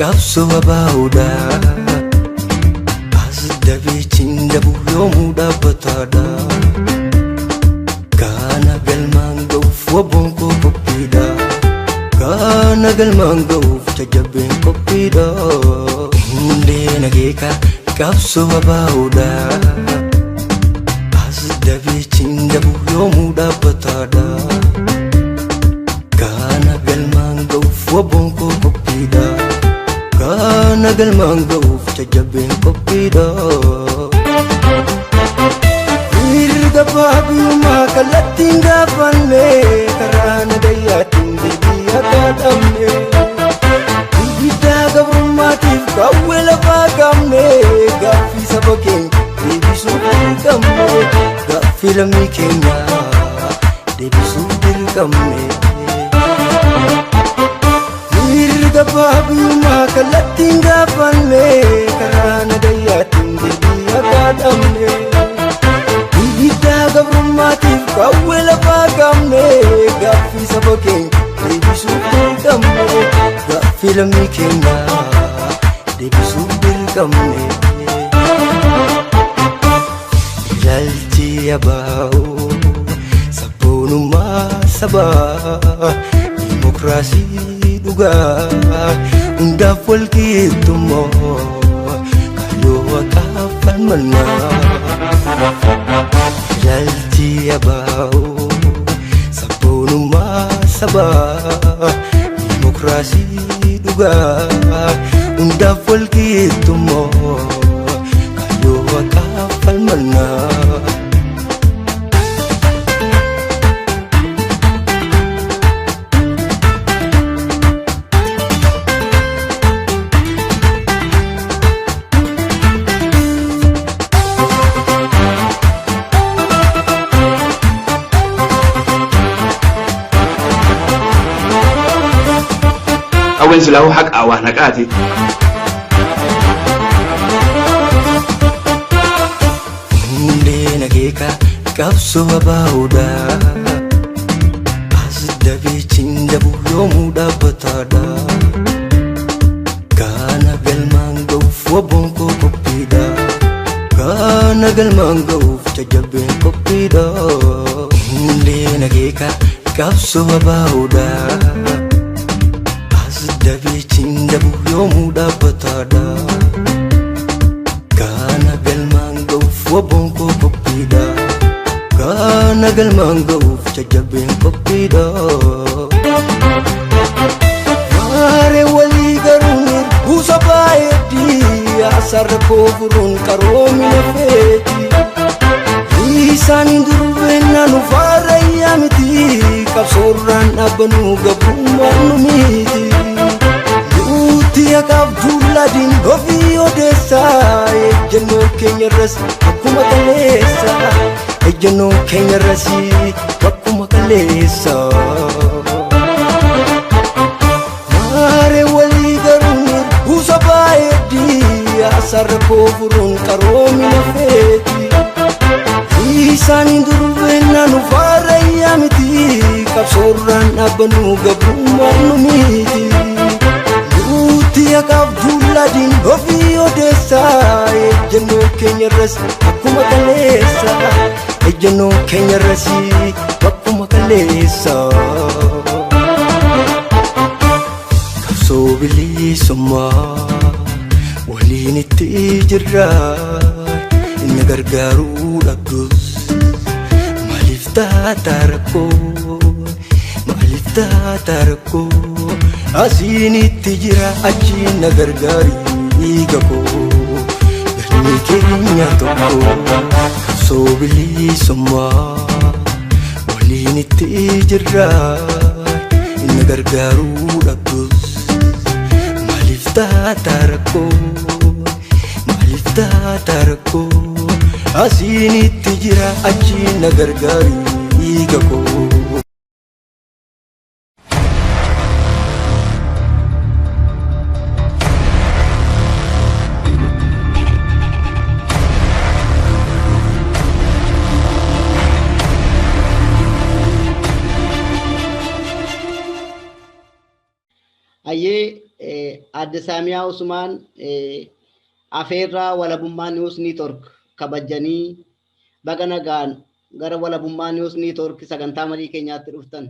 qabsoo abaa'uudha as dabeetiin dhabuu yoomuu dhaabbataadha kana galmaan ga'uuf wabboon koo qophiidha kana galmaan ga'uuf jajjabeen qophiidha hundee nageeka qabsoo abaa'uudha as dabeetiin dhabuu yoomuu dhaabbataadha kana galmaan ga'uuf wabboon koo qophiidha kana galmaan ga'uuf jajjabeen qophiidha mirga baabiyummaa kallattiin gaafanne karaa nagayaatiin deebii akka dhabne ibiddaa gabrummaatiif qawwee lafaa qabne gaaffii saba keenya deebisuuf dirqamne gaaffii lammii keenya deebisuuf dirqamne mirga baabiyummaa kallattiin gaafanne karaa nagayaatiin deebii akka dhabne ibiddaa gabrummaatiif qawwee lafaa qabne gaaffii saba keenya deebisuuf dirqamne gaaffii lammii keenya deebisuuf dirqamne ilaalchi abaa'oo sabboonummaa sabaa dimokiraasii dhugaa hundaaf walqixxummaa kaayyoo haqaaf falmannaa ilaalchi abaa'oo sabboonummaa sabaa dimokiraasii dhugaa hundaaf walqixxummaa kaayyoo haqaaf falmannaa أول سلاو حق أوه نقاتي hundee nageeka qabsoo abaa'uudha as dabeetiin dhabuu yoomuu dhaabbataadha kana galmaan ga'uuf wabboon koo qophiidha kana galmaan ga'uuf jajjabeen qophiidha hundee nageeka qabsoo abaa'uudha dabeetiin dhabuu yoomuu dhaabbataadha kana galmaan ga'uuf wabboon koo qophiidha kana galmaan ga'uuf jajjabeen qophiidha maaree walii garuun buusa baay'eetti asarra koo furuun qaroomina feeti isaaniin durbeenna nu faarayyaa miti qabsoorraan dhaabbanuu gabrummaan nu miti Tia kabduladin gofi odessa ejjennoo keenya irratti akkuma kaleessa ejjennoo keenya irratti akkuma kaleessa maaree walii garuun buusa baay'eetti asarra koo furuun qaroomina feeti isaaniin durbeenna nu faarayyaa miti qabsoorraan dhaabbanuu gabrummaan nu miti Tia kabduladin gofi odessa ejjennoo keenya irratti akkuma kaleessa ejjennoo keenya irratti akkuma kaleessa qabsoo bilisummaa waliin itti jirra inni gargaaruu dhabdus maaliif taata rakkoo maaliif taata rakkoo asiinitti jira achiin na gargaarii dhiiga koo galmi keenya tokko qabsoo bilisummaa waliin itti jirra inni gargaaruu dhabdus maaliif taata rakkoo maaliif taata rakkoo asiinitti jira achiin na gargaarii dhiiga koo Ayyee Adde Saamiyaa Usmaan afeerraa walabummaa News Network kabajanii baga nagaan gara walabummaa News Network sagantaa marii keenyaatti dhuftan.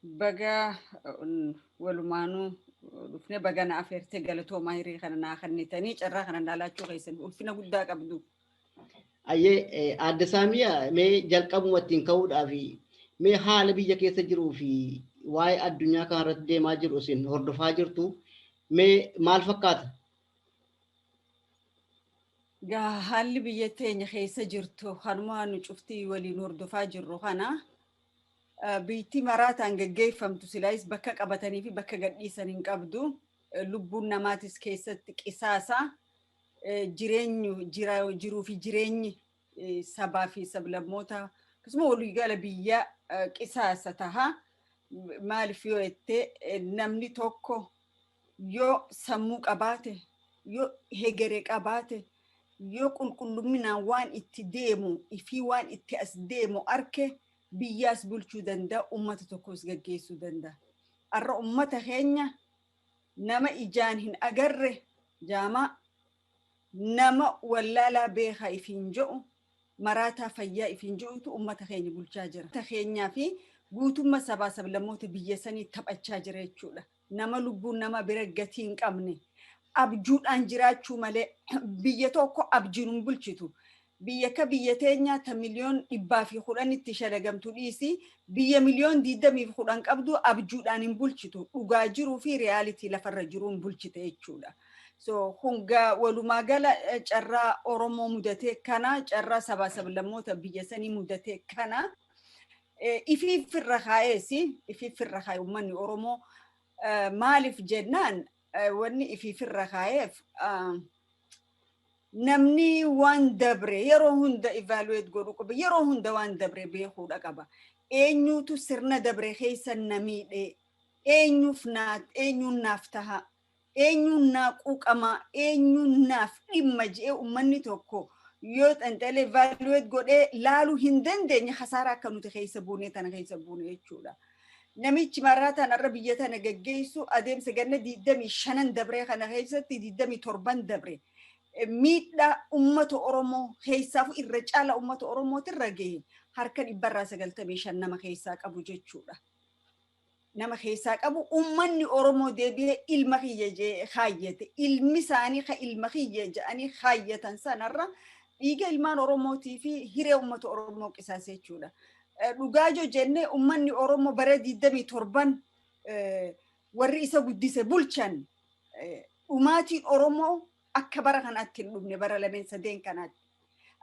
Baga walumaanuu dhufne baga na afeerte galatoomaa hirii kana naa kennitanii carraa kana laalaachuu keessan ulfina guddaa qabdu. Ayyee Adde Saamiyaa mee jalqabuma ittiin ka'uudhaaf mee haala biyya keessa jiruu fi waa'ee addunyaa kanarratti deemaa jiru isin hordofaa jirtu mee maal fakkaata? Haalli biyya teenya keessa jirtu kanuma nu cuftii waliin hordofaa jirru kana biitti maraataan gaggeeffamtu silaayis bakka qabatanii fi bakka gadhiisan hin qabdu. Lubbuun namaatis keessatti qisaasa jiruu fi jireenyi sabaa fi sablammoota akkasuma waliigala biyya qisaasa taha. Maaliif yoo jette namni tokko yoo sammuu qabaate yoo hegeree qabaate yoo qulqullumminaan waan itti deemu ifii waan itti as deemu arke biyyaas bulchuu danda'a ummata tokkos gaggeessuu danda'a. Arra ummata keenya nama ijaan hin agarre jaamaa nama wallaalaa beekaa ifiin jedhu maraataa fayyaa ifiin jedhutu ummata keenya bulchaa jira. Ummata keenyaa fi guutummaa sabaa sablammoota biyya sanii taphachaa jira jechuudha. Nama lubbuun nama bira gatii hin qabne abjuudhaan jiraachuu malee biyya tokko abjiin hin bulchitu. Biyya ka biyya teenya ta miliyoon 110 itti shalagamtu dhiisi biyya miliyoon 20 qabdu abjuudhaan hin bulchitu. Dhugaa jiruu fi reyaalitii lafarra jiruu hin bulchite jechuudha. So hunga walumaa gala carraa Oromoo mudatee kana carraa sabaa sablammoota biyya sanii mudatee kana ifirra kaa'ee uummanni Oromoo maaliif jennaan wanni ifirra kaa'eef namni waan dabre yeroo hunda evaluate godhu qaba yeroo hunda waan dabre beekuudha qaba. Eenyutu sirna dabre keessa namiidhe eenyuun naaf taha eenyuun naa quuqama eenyuun naaf dhimma jedhee uummanni tokko yoo xanxalee evaluate godhee laaluu hin dandeenye hasaaraa akka nuti keessa buune tana keessa buune jechuudha. Namichi maraataan irra biyya tana gaggeessu adeemsa ganna 25 dabree kana keessatti 27 dabre. Miidhaa ummata Oromoo keessaafu irra caala ummata Oromootirra gahe harka 195 nama keessaa qabu jechuudha. Nama keessaa qabu ummanni Oromoo deebi'ee ilma kiyya jee kaayyate ilmi isaanii ka ilma kiyya jedhanii kaayyatan sanarra dhiiga ilmaan Oromootii fi hiree ummata Oromoo qisaase jechuudha. Dhugaa joo jennee ummanni Oromoo bara 27 warri isa guddise bulchan dhumaatiin Oromoo akka bara kanaatti hin dhumne bara lameen sadeen kanaatti.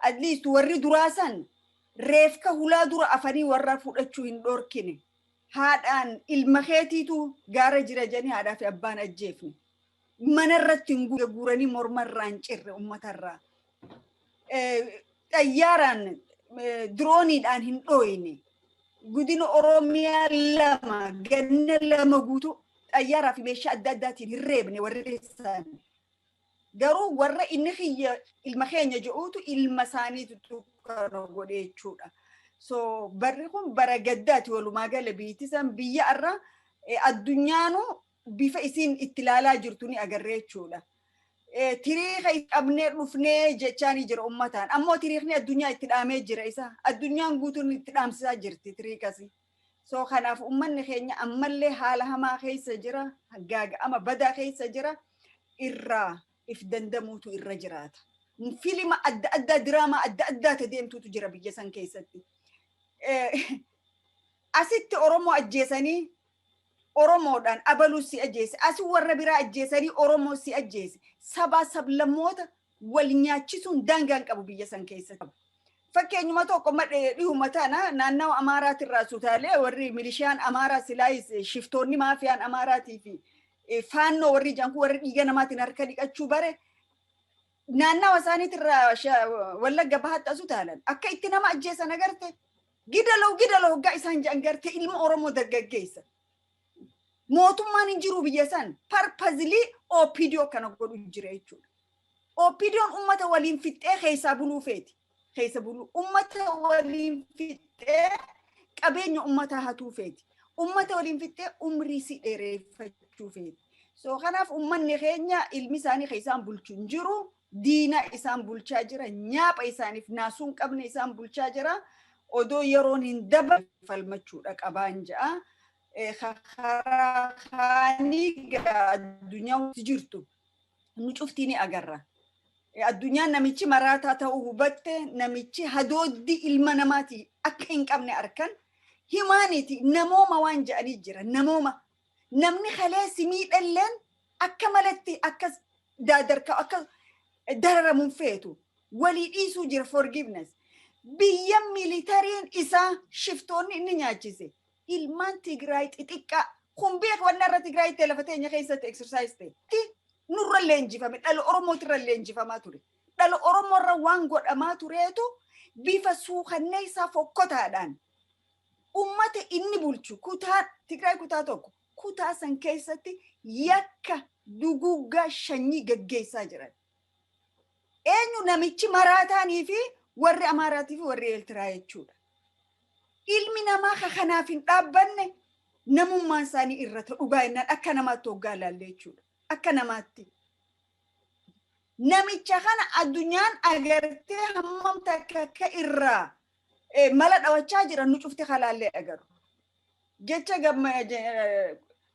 At least warri duraasan reefka hulaa dura afanii warra fudhachuu hin dhorkine. Haadhaan ilma keetiitu gaara jira janii haadhaa fi abbaan ajjeefne. Manarratti hin guuranii mormarraa hin cirre uummatarraa. Xayyaaraan dirooniidhaan hin dhooyne. Godina Oromiyaa lama ganna lama guutuu xayyaaraa fi meeshaa adda addaatiin hin reebne warri isaan. Garuu warra inni kiyya ilma keenya jedhuutu ilma isaaniitu kana godhe jechuudha. So barri kun bara gaddaati walumaa gala biitisan biyya irra addunyaanu bifa isiin itti ilaalaa jirtu ni agarree jechuudha. Tiriika qabnee dhufnee jechaanii jira ummataan. Ammoo tiriikni addunyaa itti dhaamee jira isa. Addunyaan guutuun itti dhaamsisaa jirti tiriikasi. So kanaaf ummanni keenya ammallee haala hamaa keessa jira. Gaaga'ama badaa keessa jira. Irraa if dandamuutu irra jiraata. Filima adda addaa diraamaa adda addaatu deemtuutu jira biyya san keessatti. Asitti Oromoo ajjeesanii Oromoodhaan abaluu si ajjeese. Asi warra biraa ajjeesanii Oromoo si ajjeese. Sabaa sablammoota wal nyaachisuun daangaan qabu biyya san keessatti. Fakkeenyuma tokko dhihuma tana naannawa Amaaraatirraa sutaalee warri milishaan Amaaraa silaayis shiftoonni maafiyaan Amaaraatii fi faannoo warri janku warri dhiiga namaatiin harka dhiqachuu bare naannawa isaaniitirraa Wallagga bahaatti sutaalan akka itti nama ajjeesan agarte gidaloo hoggaa isaan jedhan garte ilma Oromoo dargaggeessa. Mootummaan hin jiru biyya san parpazilii OPDO kana godhu jira jechuudha. OPDOon ummata waliin fixxee keessaa buluu feeti. Keessa buluu ummata waliin fixxee qabeenya ummataa hatuu feeti. Ummata waliin fixxee umrii si dheereffachuu feeti. So kanaaf ummanni keenya ilmi isaanii kan isaan bulchu hin jiru. Diina isaan bulchaa jira. Nyaapha isaaniif naasuun qabne isaan bulchaa jira. Odoo yeroon hin dabarre falmachuudha qabaan ja'a. Karaa kaanii addunyaa jirtu nu cuftii ni agarra. Addunyaan namichi maraataa ta'uu hubatte namichi hadooddi ilma namaati akka hin qabne arkan himaaniiti namooma waan ja'anii jira namooma namni kalee simiidhalleen akka malatti akka daadarka akka dararamuun feetu walii dhiisuu jira forgiveness biyya militariin isaa shiftoonni inni nyaachise ilmaan Tigraay xixiqqaa kun beeka wanna irra Tigraay itti lafa teenya keessatti exercise ta'e nurra leenjifame dhala Oromootirra leenjifamaa ture dhala Oromoorra waan godhamaa tureetu bifa suukannee isaa fokkotaadhaan ummata inni bulchu kutaa Tigraay kutaa tokko kutaa san keessatti yakka duguuggaa shanyii gaggeessaa jiran eenyu namichi maraataanii fi warri Amaaraatii fi warri Eertiraa jechuudha. Ilmi namaa kanaaf hin dhaabbanne namummaan isaanii irratti dhugaa innaan akka namaatti hoggaa ilaalle jechuudha. Akka namaatti. Namicha kana addunyaan agartee hammam takka akka irraa mala dhawachaa jiran nu cufte kalaallee agaru. Jecha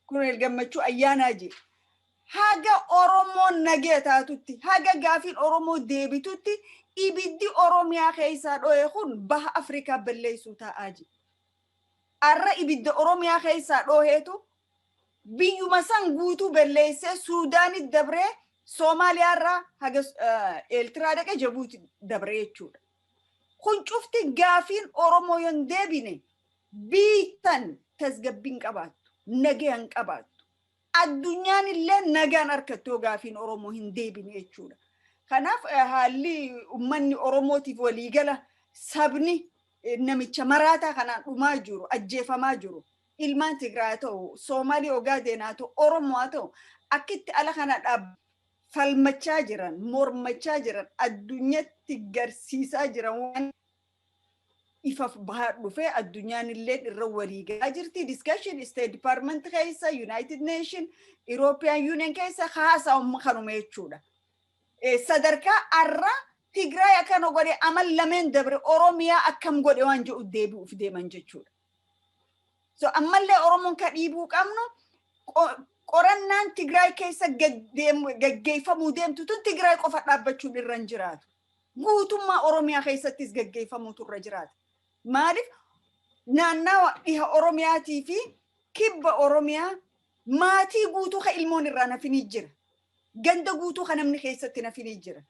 Kuneel Gammachuu ayyaanaa je. Haga Oromoon nagee taatutti, haga gaafiin Oromoo deebitutti ibiddi Oromiyaa keessaa dho'e kun baha Afrikaa balleessuu ta'aa jira. Arra ibidda Oromiyaa keessaa dho'eetu biyyuma san guutuu balleessee Suudaanitti dabree Somaaliyaarraa haga Eertiraa dhaqee Jabuuti dabree jechuudha. Kun cufti gaafiin Oromoo yoon deebine biittan tasgabbiin qabaattu, nagaan qabaattu. Addunyaan illee nagaan harkattoo gaafiin Oromoo hin deebine jechuudha. Kanaaf haalli ummanni Oromootiif waliigala sabni namicha maraataa kanaan dhumaa jiru, ajjeefamaa jiru. Ilmaan Tigraay ta'u, Soomaalii Ogaaden haa ta'u, Oromoo haa ta'u, akkitti ala kana falmachaa jiran, mormachaa jiran, addunyatti garsiisaa jiran waan ifaf bahaa dhufee addunyaan illee irra waliigalaa jirti. Discussion State Department keessa, United Nation, European Union keessa haasaa kanuma jechuudha. Sadarkaa arra Tigraay akkana godhe amal lameen dabre Oromiyaa akkam godhe waan jedhu deebi'uuf deeman jechuudha. So ammallee Oromoon ka dhiibuu qabnu qorannaan Tigraay keessa gaggeeffamuu deemtu tun Tigraay qofa dhaabbachuun irra hin jiraatu. Guutummaa Oromiyaa keessattis gaggeeffamuutu irra jiraata. Maaliif naannawa dhiha Oromiyaatii fi kibba Oromiyaa maatii guutuu ka ilmoon irraa nafinii jira. Ganda guutuu ka namni keessatti nafinii jira.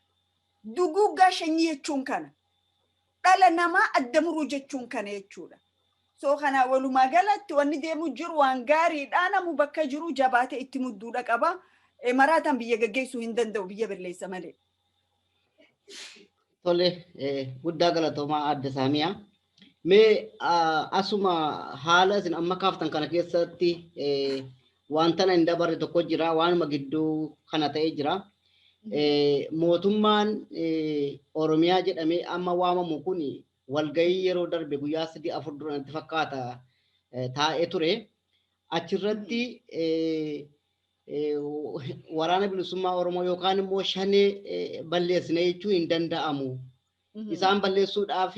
Duguuggaa shanyii jechuun kana. Dhala namaa adda muruu jechuun kana jechuudha. So kana walumaa galatti wanni deemu jiru waan gaariidha namu bakka jiru jabaate itti mudduudha qaba. Maraataan biyya gaggeessuu hin danda'u biyya balleessa malee. Tole guddaa galatoomaa adda Saamiyaa. Mee asuma haala isin amma kaaftan kana keessatti wanta hin dabarre tokko jira waanuma gidduu kana ta'ee jira. Mootummaan Oromiyaa jedhamee amma waamamu kun walgahii yeroo darbe guyyaa 3-4 duranatti fakkaata taa'ee ture. Achirratti waraana bilisummaa Oromoo yookaan immoo shanee balleessine jechuun hin danda'amu. Isaan balleessuudhaaf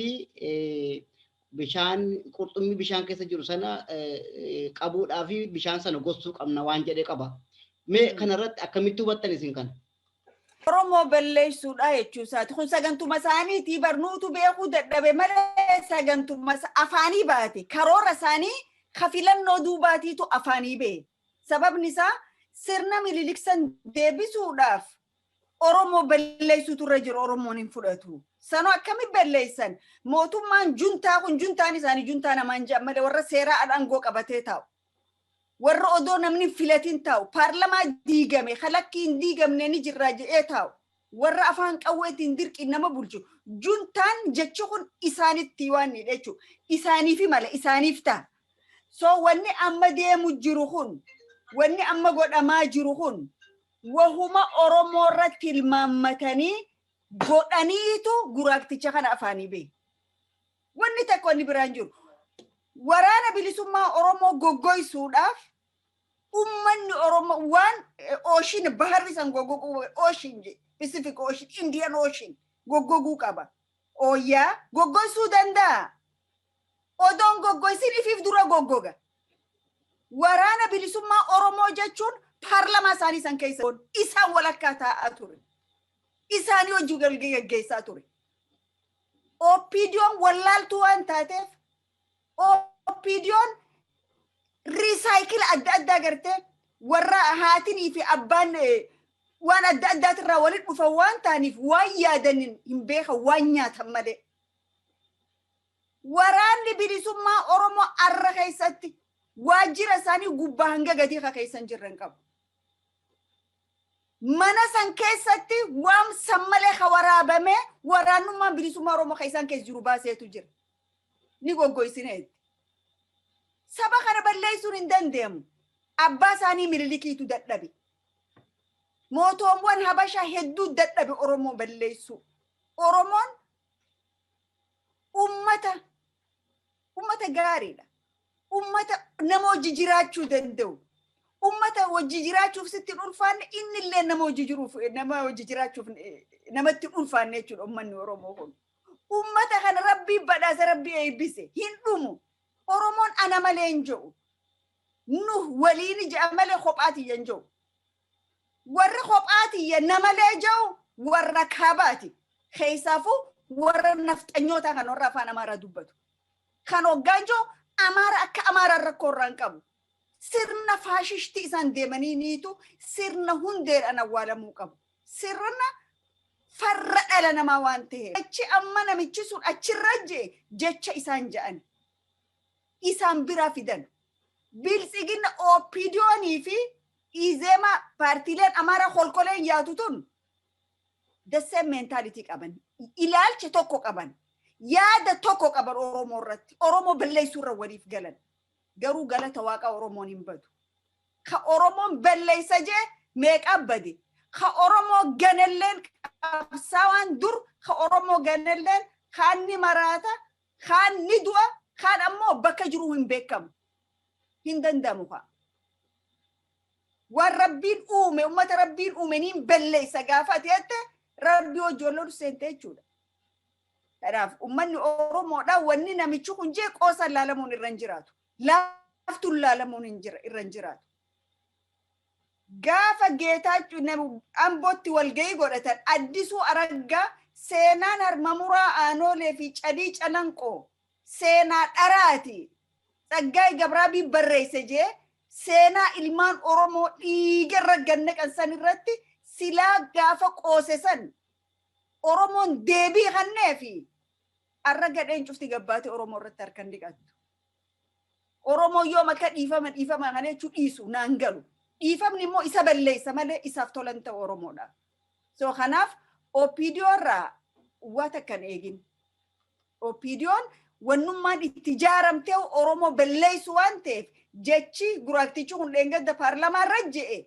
bishaan qurxummii bishaan keessa jiru sana qabuudhaaf bishaan sana gossuu qabna waan jedhee qaba. Mee kanarratti akkamitti hubattan isin kana? Oromoo balleessuudha jechuu isaati. Kun sagantuma isaaniitii barnuutu beekuu dadhabe malee sagantuma afaanii baate. Karoora isaanii kafilannoo duubaatiitu afaanii ba'e. Sababni isaa sirna mililiksan deebisuudhaaf Oromoo balleessuutu irra jiru Oromoon hin fudhatu. Sanoo akkami balleessan mootummaan juntaa kun juntaan isaanii juntaa namaan jedhan malee warra seeraa aangoo qabatee taa'u. Warra odoo namni filatiin taa'u paarlamaa diigame kalakki hin diigamne ni jirraa jedhee taa'u. Warra afaan qawweetiin dirqiin nama bulchu juntaan jechi kun isaanitti waan ni jechuudha. Isaaniif mala isaaniif ta'a. So wanni amma deemu jiru kun wanni amma godhamaa jiru kun wahuma Oromoo irratti ilmaammatanii godhaniitu guraakticha kana afaanii bee. Wanni takko wanni biraan jiru. Waraana bilisummaa Oromoo goggoysuudhaaf ummanni oromo waan ocean baharri san goggoguu ocean Pacific Ocean Indian Ocean goggoguu qaba oyyaa goggosuu danda'a odon goggoisin ifif dura goggoga waraana bilisummaa oromoo jechuun paarlamaa isaanii san keessa isaan walakkaa taa'aa ture isaanii hojii gaggeessaa ture Opidioon wallaaltuu waan taateef Opidioon recycle adda gartee warra haatinii fi abbaan waan adda irraa walitti dhufa waan taaniif waan yaadanin hin beeka waan nyaatan malee waraanni bilisummaa oromoo arra keessatti waajjira isaanii gubbaa hanga gadii keessan jirran qabu mana san keessatti waan sammalee waraabame waraanummaan bilisummaa oromoo keessan keessa jiru baaseetu jira ni goggoisineet saba kana balleessuun hin danda'amu abbaa isaanii mililikiitu dadhabe mootummaan habashaa hedduu dadhabe oromoo balleessu oromoon ummata gaariidha ummata nama hojii jiraachuu danda'u ummata hojii jiraachuuf sitti ulfaanne innillee nama hojii jiraachuuf namatti ulfaanne jechuudha ummanni oromoo kun ummata kana rabbii badhaasa rabbii eebbise hin dhumu oromoon ana malee hin jiru nu waliin ja'a malee kophaati hin jiru warra kophaati namalee jiru warra kaabaati keessaafu warra nafxanyoota kan warra afaan amaaraa dubbatu kan hoggaanjoo amaara akka amaara rakkoorraan qabu sirna faashishti isaan deemanii niitu sirna hundeedhaan awwaalamuu qabu sirna farra dhala namaa waan ta'eef achi amma namichi sun achirra jecha isaan ja'an isaan biraa fidan bilsigina Opidioonii fi Izema paartiileen amaara kolkoleen yaatu tun the same mentality qaban ilaalcha tokko qaban yaada tokko qaban oromoo irratti oromoo balleessuu irra waliif galan garuu galata waaqa oromoon hin badu ka oromoon balleessa jee meeqa bade ka oromoo ganalleen qabsaawaan dur ka oromoo ganalleen kaan ni maraata kaan ni du'a kaan ammoo bakka jiru hin beekamu hin danda'amu fa'a waan rabbiin uume ummata rabbiin uume niin balleessa gaafate jette rabbi hojjolloon seente jechuudha kanaaf ummanni oromoodha wanni namichi kun jee qoosan laalamuun irra hin jiraatu laaftuun laalamuun irra hin jiraatu gaafa geetaachuu ambootti walgahii godhatan addisuu araggaa seenaan harmamuraa aanoolee fi cadii calanqoo seenaa dharaati Tsaggaayee Gabraabii barreesse jee seenaa ilmaan oromoo dhiigarra gannaqan san irratti silaa gaafa qoosesan oromoon deebii hannee fi arra gadheen cufti gabbaate oromoo irratti harkan dhiqattu oromoo yoo makka dhiifama kana jechuu dhiisu naan galu dhiifamni immoo isa balleessa malee isaaf tolan ta'u oromoodha so kanaaf Opidiyoo irraa waan akkan eegin Opidiyoo wannummaan itti jaaramtee oromoo balleessu waan ta'eef jechi guraaktichi kun dheengadda paarlamaa irra je'e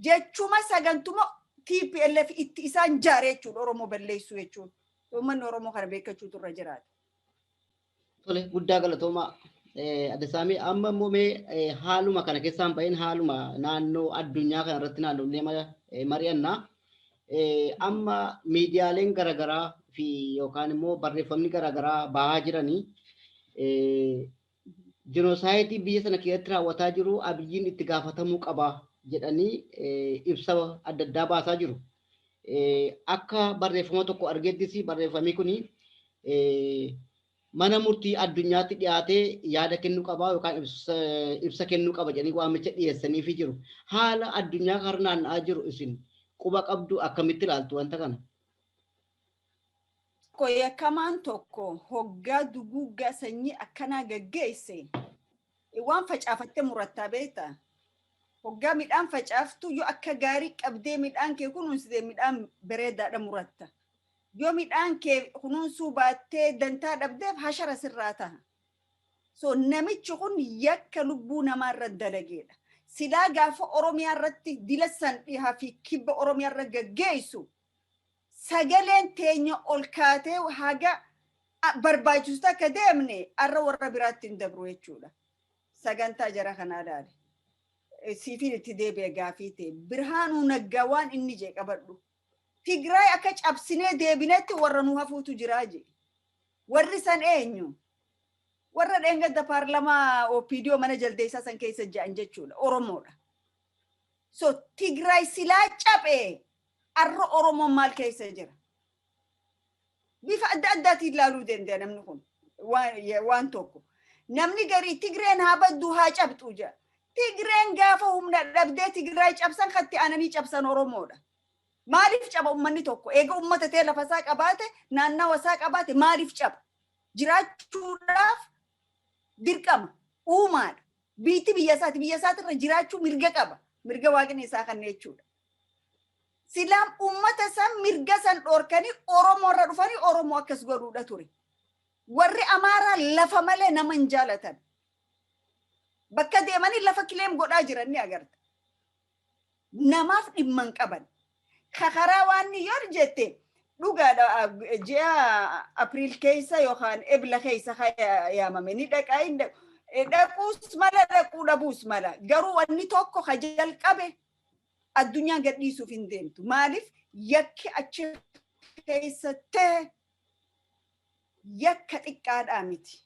jechuma sagantuma TPLF itti isaan jaare jechuudha oromoo balleessu jechuudha. Uummanni oromoo kana beekachuutu irra jiraata. Tole guddaa galatooma adda saamii amma immoo mee haaluma kana keessaan bahin haaluma naannoo addunyaa kana irratti naannoo mari'annaa amma miidiyaaleen garaagaraa fi yookaan immoo barreeffamni garaagaraa bahaa jiranii Genocide biyya sana keessatti raawwataa jiru abiyyiin itti gaafatamuu qaba jedhanii ibsa adda addaa baasaa jiru. Akka barreeffama tokko argettis barreeffamni kuni mana murtii addunyaatti dhiyaatee yaada kennuu qaba yookaan ibsa kennuu qaba jedhanii waamicha dhiyeessaniifi jiru. Haala addunyaa kana naanna'aa jiru isin quba qabdu akkamitti ilaaltu wanta kana? Yakkamaan tokko hoggaa duguuggaa sanyii akkanaa gaggeesse waan facaafattee murattaa beekta. Hoggaa midhaan facaaftu yoo akka gaarii qabdee midhaan kee kunuunsitee midhaan bareedaadha muratta. Yoo midhaan kee kunuunsuu baattee dantaa dhabdeef hashara sirraa ta'a. So namichi kun yakka lubbuu namaa irra dalageedha. Silaa gaafa Oromiyaa irratti dila san dhihaa fi kibba Oromiyaa irra gaggeessu. Sagaleen teenya ol kaatee haga barbaachisu akka deemne arra warra biraatti hin dabru jechuudha. Sagantaa jara kanaa ilaali. siifin itti deebi'e gaafii ta'e Birhaanuu Naggaa waan inni jee qabadhu. Tigraay akka cabsinee deebinetti warra nu hafuutu jiraa jee. Warri san eenyu? Warra dheengadda paarlamaa OPDO mana jaldeessaa san keessa ja'an jechuudha. Oromoodha. So Tigraay silaa cabee arra Oromoon maal keessa jira? Bifa adda addaatiin ilaaluu danda'a namni kun waan tokko. Namni garii Tigreen haa baddu haa cabxu jaa. Tigreen gaafa humna dhabdee Tigraay cabsan katti aananii cabsan Oromoodha. Maaliif caba ummanni tokko? Eega ummata ta'e lafa isaa qabaate naannawa isaa qabaate maaliif caba? Jiraachuudhaaf dirqama uumaadha. Biyya isaati irra jiraachuu mirga qaba. Mirga waaqni isaa kan jechuudha. Silaam ummata san mirga san dhorkanii Oromoo irra dhufanii Oromoo akkas godhuudha ture. Warri Amaaraa lafa malee nama hin jaalatan. Bakka deemanii lafa kileem godhaa jiran ni agarta. Namaaf dhimma hin qaban. Kakaraa waan ni yoo jette dhugaadha ji'a Apriil keessa yookaan Ebla keessa yaamame ni dhaqaa dhaquus mala dhaquu dhabuus mala. Garuu wanni tokko ka jalqabe addunyaa gadhiisuuf hin deemtu. Maaliif yakki achi keessatti yakka xiqqaadhaa miti.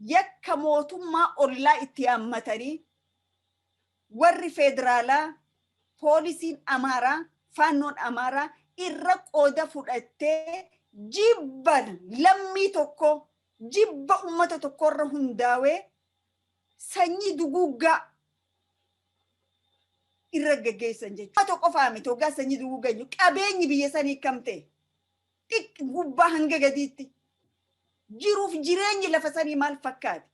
Yakka mootummaa ollaa itti hammatanii warri federaalaa poolisiin Amaaraa faannoon Amaaraa irra qooda fudhattee jibban lammii tokko jibba ummata tokkorra hundaawee sanyii duguuggaa irra gaggeessan jechuudha. Tokko faamite hoggaa sanyii duguuggaa qabeenyi biyya sanii kam ta'e gubbaa hanga gadiitti jiruuf jireenyi lafa sanii maal fakkaate?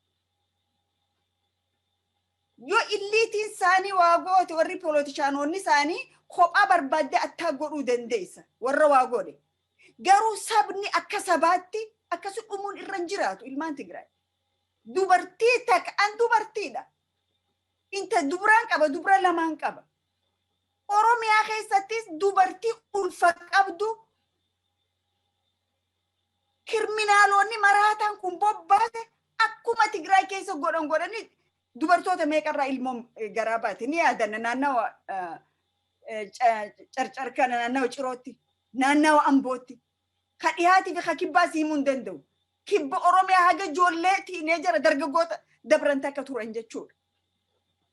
Yoo illiitiin isaanii waa goote warri poolitishaanonni isaanii kophaa barbaadde attaa godhuu dandeessa warra waa godhe. Garuu sabni akka sabaatti akkasi dhumuun irra hin jiraatu ilmaan Tigraay. Dubartii takkaan dubartiidha. Inta dubraan qaba dubra lamaan qaba. Oromiyaa keessattis dubartii ulfa qabdu kirminaalonni maraataan kun bobbaate akkuma Tigraay keessa godhanii dubartoota meeqarraa ilmoon garaa baate ni yaadanna naannawa carcarkana naannawa Cirootti naannawa Ambootti ka dhihaatii fi ka kibbaa siimuu hin danda'u. Kibba Oromiyaa haga ijoollee tiinee jara dargaggoota dabran akka turan jechuudha.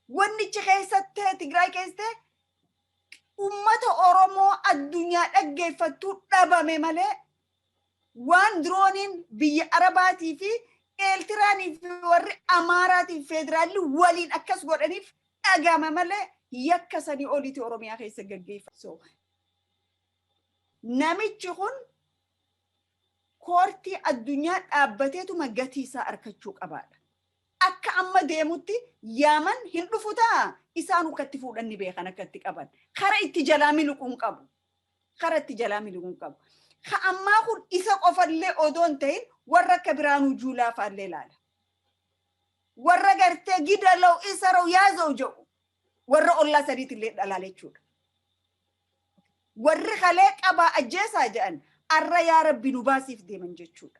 Wannichi keessatti Tigraay keessatti ummata Oromoo addunyaa dhaggeeffattuu dhabame malee waan drooniin biyya Arabaatii fi Eeltiraanii fi warri Amaaraatii federaalli waliin akkas godhaniif dhagame malee yakka sanii oliiti Oromiyaa keessa gaggeeffatu. Namichi kun koortii addunyaa dhaabbateetuma gatii isaa argachuu qabaadha. Akka amma deemutti yaaman hin dhufu ta'a isaan ukkatti fuudhanni beekan akkatti qaban. Kara itti jalaa miliquun qabu. Ka ammaa kun isa qofallee odoon ta'in warra akka Biraanuu Juulaa faallee ilaala. Warra gartee Gidalaw Isaraw Yaazaw jedhu warra ollaa sadiitillee dhalaala jechuudha. Warri kalee qabaa ajjeesaa jedhan arra yaa Rabbi nu baasiif deeman jechuudha.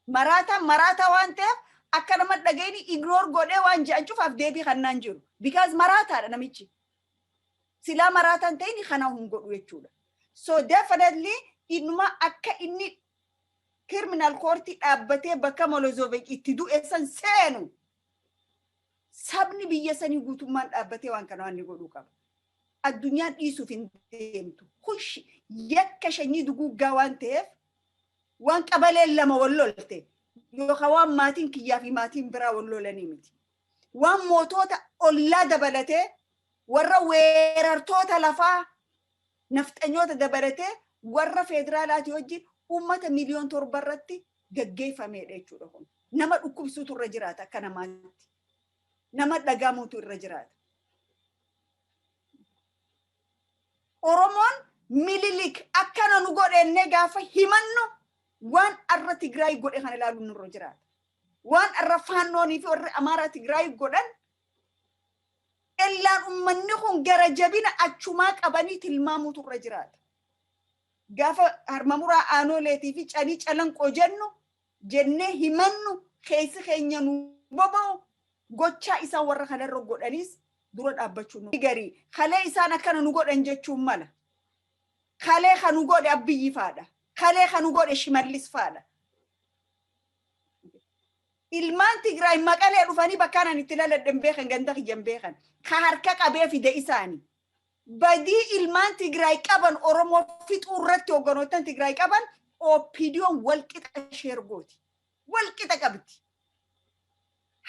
Maraataa waan ta'eef akka nama dhagayni ignore godhee waan jedhan cufaaf deebii kannaan jiru. Because maraataadha namichi. Silaa maraataan ta'in kana hin godhu jechuudha. So definitely inuma akka inni criminal court dhaabbatee bakka Molozovik itti du'e san seenu sabni biyya sanii guutummaan dhaabbatee waan kana waan godhuu qaba. Addunyaan dhiisuuf hin deemtu. Kushi yakka shanyii duguuggaa waan ta'eef waan qabaleen lama wal lolte yookaan waan maatiin kiyyaa fi maatiin biraa wal lolanii miti. Waan mootota ollaa dabalatee warra weerartoota lafaa nafxanyoota dabalatee warra federaalaati wajjin ummata miliyoon 7 irratti gaggeeffameedha jechuudha kun. Nama dhukkubsuutu irra jiraata akka namaatti. Nama dhagamuutu irra jiraata. Oromoon mililik akkana nu godhenne gaafa himannu waan arra Tigraay godhe kana ilaaluun nurra jiraata. Waan arra faannoonii fi warri Amaaraa Tigraay godhan illaan ummanni kun gara jabina achumaa qabanii tilmaamuutu irra jiraata. Gaafa harmamuraa aanooleetii fi canii calanqoo jennu jennee himannu keessa keenya nu boba'u gochaa isaan warra kanarra godhanis dura dhaabbachuu nu garii kalee isaan akkana nu godhan jechuun mala kalee kan nu godhe Abiyyi faadha kalee kan nu godhe Shimallis faadha ilmaan Tigraay Maqalee dhufanii bakka nan itti laladhan beekan ganda kiyyan beekan ka harka qabee fide isaanii badii ilmaan Tigraay qaban Oromoo fixuu irratti hogganoottan Tigraay qaban OPDOon walqixa sheergooti walqixa qabdi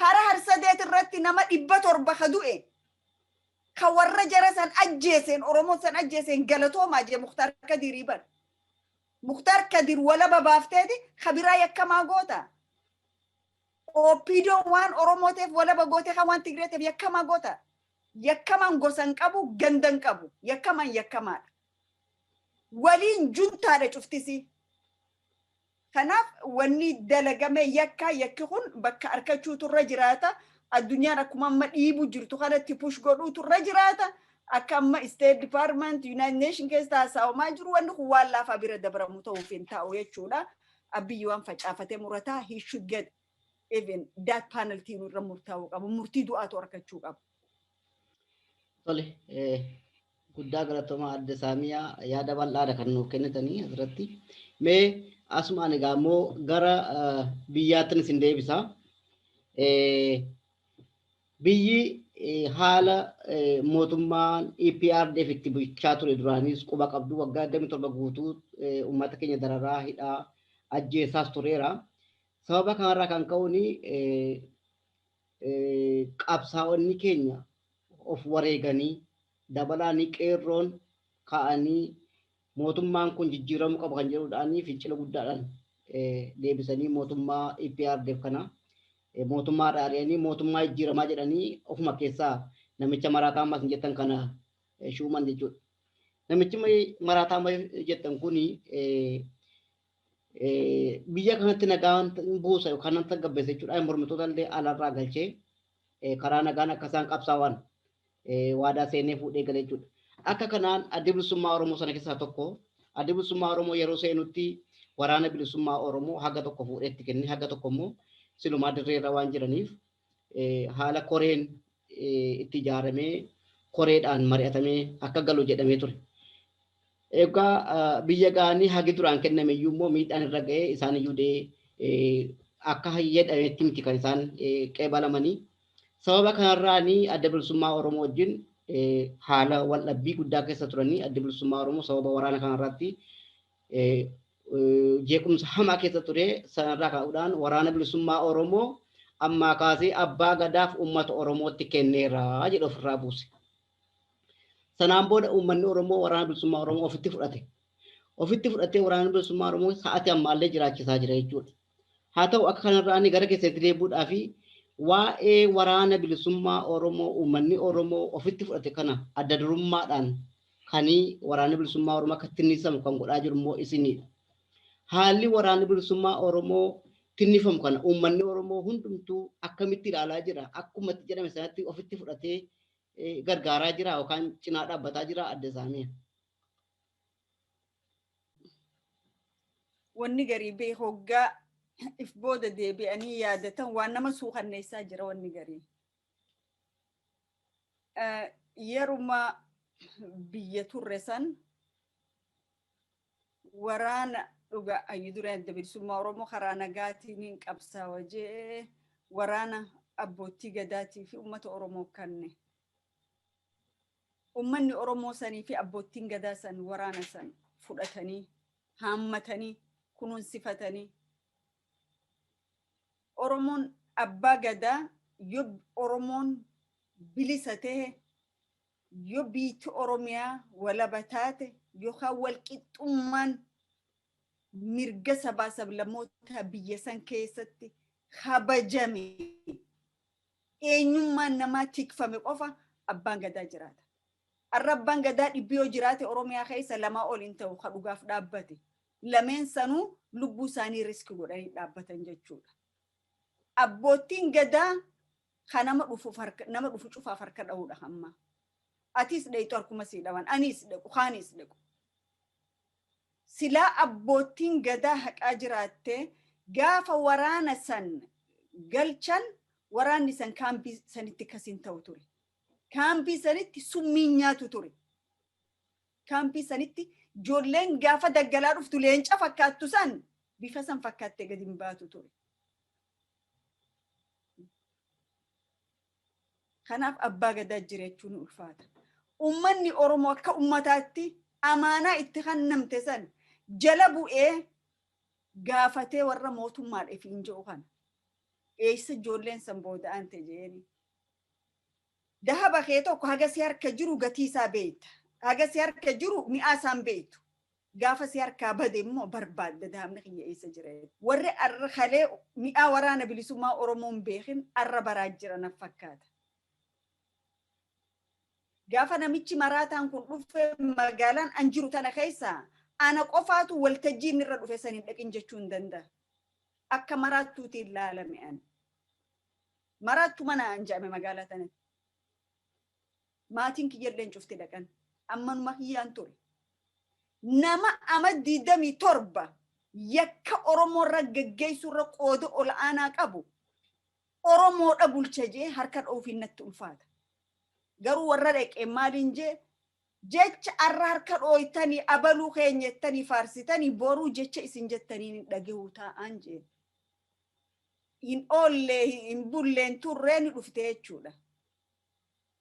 hara harsadeet irratti nama 700 ka du'e ka warra jara san ajjeeseen Oromoo san ajjeeseen galatoomaa jee Mukhtaar Kadirii ban Mukhtaar Kadir wala babaafteeti khabiraa yakkamaa goota OPDO waan Oromooteef wala bagoote kan waan Tigreeteef yakkamaa goota yakkamaan gosan qabu gandan qabu yakkamaan yakkamaadha waliin juntaadha cuftisi kanaaf wanni dalagame yakki kun bakka arkachuutu irra jiraata addunyaan akkuma amma dhiibu jirtu kanatti push godhuutu irra jiraata akka amma State Department United Nations keessa haasa'amaa jiru wanni kun waan laafaa bira dabaramu ta'uuf hin taa'u jechuudha Abiyyi waan facaafatee murataa he should get even that penalty irra murtaa'uu qabu murtii du'aatu arkachuu qabu. Tole guddaa galatoomaa adda Saamiyaa yaada bal'aadha kan nuuf kennitanii asirratti mee asumaan egaa immoo gara biyyaatti isin deebisa biyyi haala mootummaan EPRDF itti bulchaa ture duraanis quba qabdu waggaa 27 guutuu uummata keenya dararaa hidhaa ajjeesaas tureera sababa kanarraa kan ka'uun qabsaa'onni keenya of wareeganii dabalaanii qeerroon ka'anii mootummaan kun jijjiiramuu qaba kan jedhuudhaanii fincila guddaadhaan deebisanii mootummaa EPRDF kana mootummaa dhaadhanii mootummaa jijjiiramaa jedhanii ofuma keessaa namicha maraataa ammas jettan kana shuuman jechuudha. Namichi maraataa jettan kuni biyya kanatti nagaan buusa yookaan nan tasgabbeessa jechuudha. Mormitoota illee alaarraa galchee karaa nagaan akka isaan qabsaa'an waadaa seenee fuudhee gale jechuudha. Akka kanaan adda bilisummaa Oromoo sana keessaa tokko adda bilisummaa Oromoo yeroo seenutti waraana bilisummaa Oromoo haga tokko fuudheetti kenne haga tokko immoo silumaa dirreerra waan jiraniif haala koreen itti ijaaramee koreedhaan mari'atamee akka galu jedhamee ture. Egaa biyya gaanii hagi duraan kenname iyyuu immoo miidhaan irra ga'ee isaan iyyuu akka jedhameetti miti kan isaan qeebalamanii sababa kanarraanii adda bilisummaa Oromoo wajjin haala waldhabbii guddaa keessa turanii adda bilisummaa Oromoo sababa waraana kanarratti jeequmsa hamaa keessa ture sanarraa ka'uudhaan waraana bilisummaa Oromoo ammaa kaasee abbaa gadaaf uummata Oromootti kenneera jedhu ofirraa buuse. Sanaan booda uummanni Oromoo waraana bilisummaa Oromoo ofitti fudhate. Ofitti fudhatee waraana bilisummaa Oromoo sa'aatii ammaallee jiraachisaa jira jechuudha. Haa ta'u akka kanarraanii gara keessatti deebi'uudhaa fi waa'ee waraana bilisummaa Oromoo uummanni Oromoo ofitti fudhate kana adda durummaadhaan kanii waraana bilisummaa Oromoo akka tinnisamu kan godhaa jiru immoo isinidha. Haalli waraana bilisummaa Oromoo tinnifamu kana uummanni Oromoo hundumtuu akkamitti ilaalaa jira akkuma itti jedhame sanatti ofitti fudhatee gargaaraa jira yookaan cinaa dhaabbataa jira adda Saamiyaa. Wanni garii bee hoggaa if booda deebi'anii yaadatan waan nama suukanneessaa jira wanni garii. Yeruma biyya turre san waraana dhuga ayyiduree adda bilisummaa Oromoo karaa nagaatiin qabsaa'aa jee waraana abbootii gadaatii fi uummata Oromoo kanne. Uummanni Oromoo sanii fi abbootiin gadaa san waraana san fudhatanii haammatanii kunuunsifatanii Oromoon abbaa gadaa yoo Oromoon bilisa ta'e yoo biitti Oromiyaa walaba taate yookaan walqixxummaan mirga sabaa sablammoota biyya san keessatti kabajame eenyummaan namaa tikfame qofa abbaan gadaa jiraata. Arra abbaan gadaa dhibbi yoo jiraate Oromiyaa keessa lamaa ol hin ta'u ka dhugaaf dhaabbate. Lameen sanuu lubbuu isaanii riski godhanii dhaabbatan jechuudha. Abbootiin gadaa kan nama dhufu cufaaf harka dha'uudha hamma. Atis dheeytu harkuma sii dhawan, anis dhaqu, kaanis dhaqu. Silaa abbootiin gadaa haqaa jiraattee gaafa waraana san galchan waraanni san kaambii sanitti kasiin ta'u ture. kaampii sanitti summiin nyaatu ture. Kaampii sanitti ijoolleen gaafa daggalaa dhuftu leenca fakkaattu san bifa san fakkaattee gadi hin baatu ture. Kanaaf abbaa gadaa jireechuun ulfaata. Ummanni Oromoo akka ummataatti amaanaa itti kennamte san jala bu'ee gaafatee warra mootummaadhaaf hin jiru kana. Eessa ijoolleen san booda'an ta'e jeeni. Dahaba kee tokko haga si harka jiru gatii isaa beekta. Haga si harka jiru mi'aa isaan beektu. Gaafa si harkaa bade immoo barbaadda dahamni kiyya eessa jira. Warri arra kalee mi'aa waraana bilisummaa Oromoon beekin arra baraa jiran fakkaata. Gaafa namichi maraataan kun dhufe magaalaan an jiru tana keessa ana qofaatu waltajjiin irra dhufe saniin dhaqin jechuu hin danda'a. Akka maraattuutiin ilaalame an. Maraattu mana an jedhame magaalaa tanatti. Maatiin kiyyalleen cufti dhaqan. Ammanuma kiyyaan ture. Nama ama 27 yakka Oromoo irra geggeessu irra qooda ol'aanaa qabu. Oromoodha bulcha jee harka dhoofiin natti ulfaata. Garuu warra dhaqee maaliin jee jecha arra harka dhooytanii abaluu keenyettanii faarsitanii boruu jecha isin jettanii dhagahuu taa'an jee. Hin oolle hin bulleen turreen dhufte jechuudha.